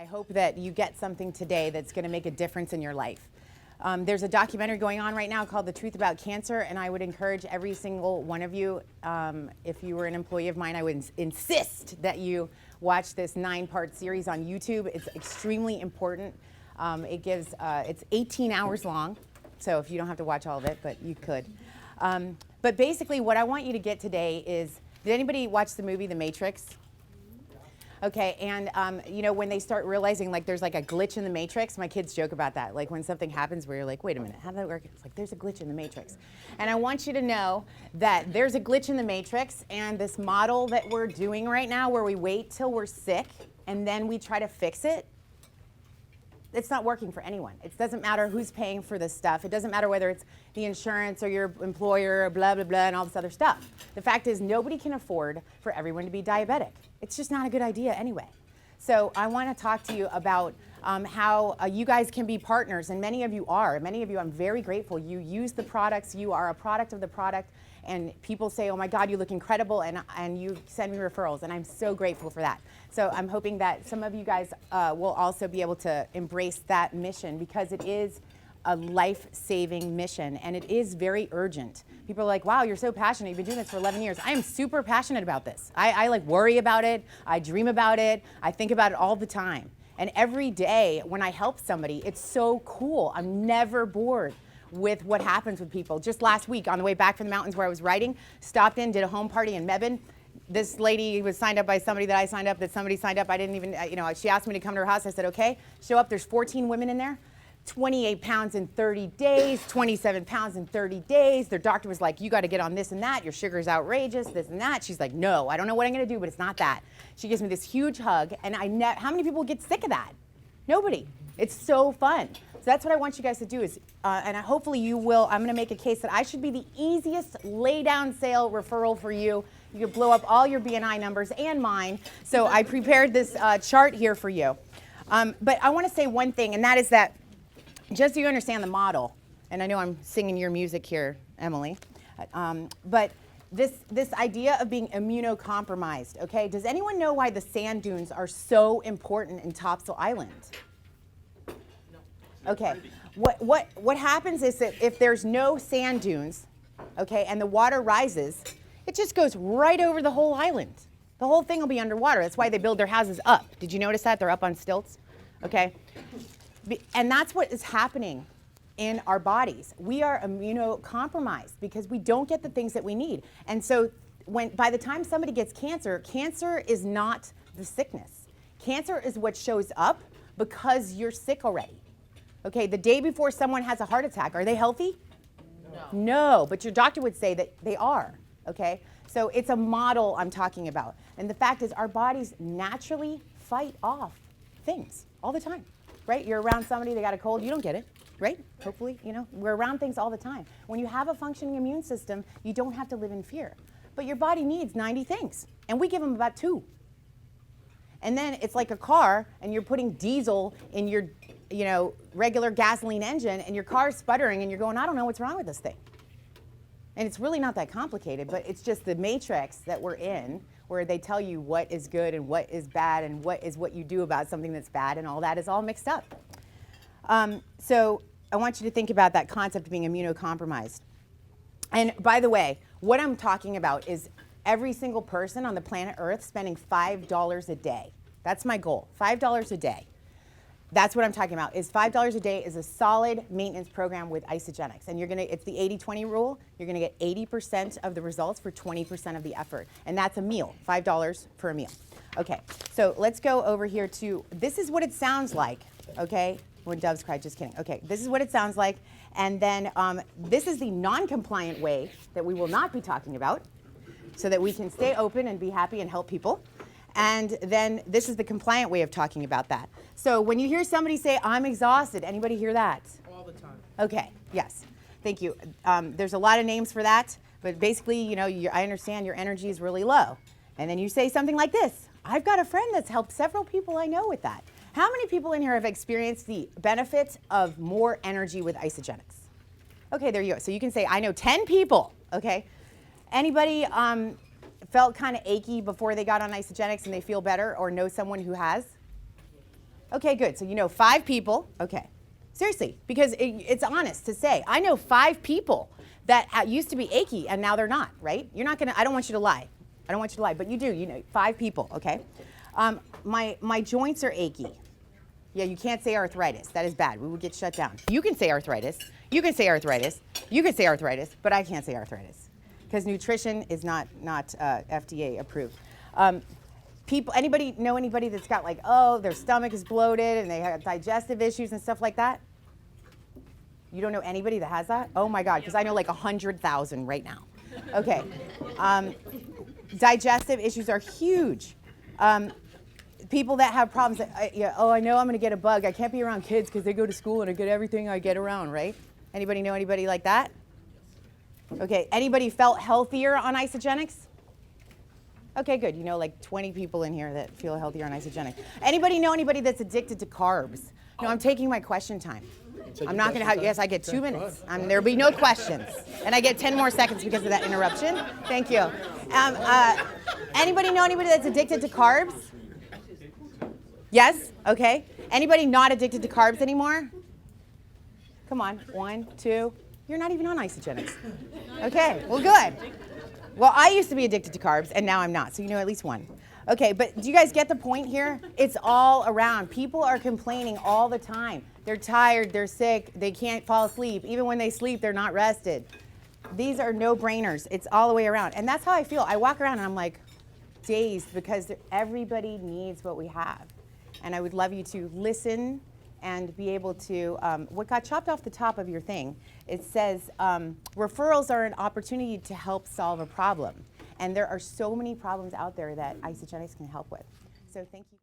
I hope that you get something today that's going to make a difference in your life. There's a documentary going on right now called The Truth About Cancer, and I would encourage every single one of you, if you were an employee of mine, I would insist that you watch this 9-part series on YouTube. It's extremely important. It's 18 hours long, so if you don't have to watch all of it, but you could. But basically what I want you to get today is, did anybody watch the movie The Matrix? Okay, and when they start realizing like there's like a glitch in the matrix, my kids joke about that. Like when something happens where you're like, wait a minute, how did that work? It's like there's a glitch in the matrix. And I want you to know that there's a glitch in the matrix, and this model that we're doing right now where we wait till we're sick and then we try to fix it, it's not working for anyone. It doesn't matter who's paying for this stuff. It doesn't matter whether it's the insurance or your employer or blah, blah, blah, and all this other stuff. The fact is nobody can afford for everyone to be diabetic. It's just not a good idea anyway. So I want to talk to you about how you guys can be partners, and many of you are. Many of you, I'm very grateful. You use the products. You are a product of the product, and people say, oh my God, you look incredible, and you send me referrals, and I'm so grateful for that. So I'm hoping that some of you guys will also be able to embrace that mission, because it is a life-saving mission, and it is very urgent. People are like, wow, you're so passionate. You've been doing this for 11 years. I am super passionate about this. I like worry about it. I dream about it. I think about it all the time. And every day when I help somebody, it's so cool. I'm never bored with what happens with people. Just last week, on the way back from the mountains where I was riding, stopped in, did a home party in Mebane. This lady was signed up by somebody that I signed up, that somebody signed up. I didn't even, she asked me to come to her house. I said, okay, show up. There's 14 women in there. 28 pounds in 30 days, 27 pounds in 30 days. Their doctor was like, you got to get on this and that. Your sugar's outrageous, this and that. She's like, no, I don't know what I'm going to do, but it's not that. She gives me this huge hug, and how many people get sick of that? Nobody. It's so fun. So that's what I want you guys to do is, hopefully you will, I'm going to make a case that I should be the easiest lay-down sale referral for you. You can blow up all your BNI numbers and mine. So I prepared this chart here for you. But I want to say one thing, and that is that just so you understand the model, and I know I'm singing your music here, Emily, but this idea of being immunocompromised, okay? Does anyone know why the sand dunes are so important in Topsail Island? No. Okay. What happens is that if there's no sand dunes, okay, and the water rises, it just goes right over the whole island. The whole thing will be underwater. That's why they build their houses up. Did you notice that? They're up on stilts, okay? And that's what is happening in our bodies. We are immunocompromised because we don't get the things that we need. And so by the time somebody gets cancer, cancer is not the sickness. Cancer is what shows up because you're sick already. Okay, the day before someone has a heart attack, are they healthy? No, but your doctor would say that they are, okay? So it's a model I'm talking about. And the fact is our bodies naturally fight off things all the time. Right? You're around somebody, they got a cold, you don't get it, right? Hopefully, we're around things all the time. When you have a functioning immune system, you don't have to live in fear. But your body needs 90 things, and we give them about 2. And then it's like a car, and you're putting diesel in your, regular gasoline engine, and your car's sputtering, and you're going, I don't know what's wrong with this thing. And it's really not that complicated, but it's just the matrix that we're in, where they tell you what is good and what is bad and what is what you do about something that's bad, and all that is all mixed up. So I want you to think about that concept of being immunocompromised. And by the way, what I'm talking about is every single person on the planet Earth spending $5 a day. That's my goal, $5 a day. That's what I'm talking about, is $5 a day is a solid maintenance program with Isagenix. And it's the 80-20 rule. You're gonna get 80% of the results for 20% of the effort. And that's a meal, $5 for a meal. Okay, so let's go over here to, this is what it sounds like, okay? When doves cry, just kidding. Okay, this is what it sounds like. And then this is the non-compliant way that we will not be talking about, so that we can stay open and be happy and help people. And then this is the compliant way of talking about that. So when you hear somebody say, I'm exhausted, anybody hear that? All the time. Okay, yes, thank you. There's a lot of names for that, but basically, I understand your energy is really low. And then you say something like this. I've got a friend that's helped several people I know with that. How many people in here have experienced the benefit of more energy with Isagenix? Okay, there you go. So you can say, I know 10 people, okay? Anybody felt kind of achy before they got on Isagenix and they feel better, or know someone who has? Okay, good. So you know 5 people. Okay. Seriously, because it's honest to say. I know 5 people that used to be achy and now they're not, right? You're not gonna, I don't want you to lie. I don't want you to lie, but you do, you know, 5 people, okay? My joints are achy. Yeah, you can't say arthritis. That is bad. We would get shut down. You can say arthritis. You can say arthritis. You can say arthritis, but I can't say arthritis because nutrition is not FDA approved. People, anybody know anybody that's got like, oh, their stomach is bloated and they have digestive issues and stuff like that? You don't know anybody that has that? Oh my God, because I know like 100,000 right now. Okay. Digestive issues are huge. People that have problems, that, oh, I know I'm going to get a bug. I can't be around kids because they go to school and I get everything I get around, right? Anybody know anybody like that? Okay, anybody felt healthier on isogenics? Okay, good. You know like 20 people in here that feel healthier on isogenic. Anybody know anybody that's addicted to carbs? No, I'm taking my question time. I'm not going to have, yes, I get 2 minutes. There'll be no questions. And I get 10 more seconds because of that interruption. Thank you. Anybody know anybody that's addicted to carbs? Yes? Okay. Anybody not addicted to carbs anymore? Come on. 1, 2. You're not even on isogenics. Okay. Well, good. Well, I used to be addicted to carbs, and now I'm not. So you know at least 1. Okay, but do you guys get the point here? It's all around. People are complaining all the time. They're tired. They're sick. They can't fall asleep. Even when they sleep, they're not rested. These are no-brainers. It's all the way around. And that's how I feel. I walk around, and I'm like dazed because everybody needs what we have. And I would love you to listen and be able to, what got chopped off the top of your thing, it says referrals are an opportunity to help solve a problem. And there are so many problems out there that isogenics can help with. So thank you.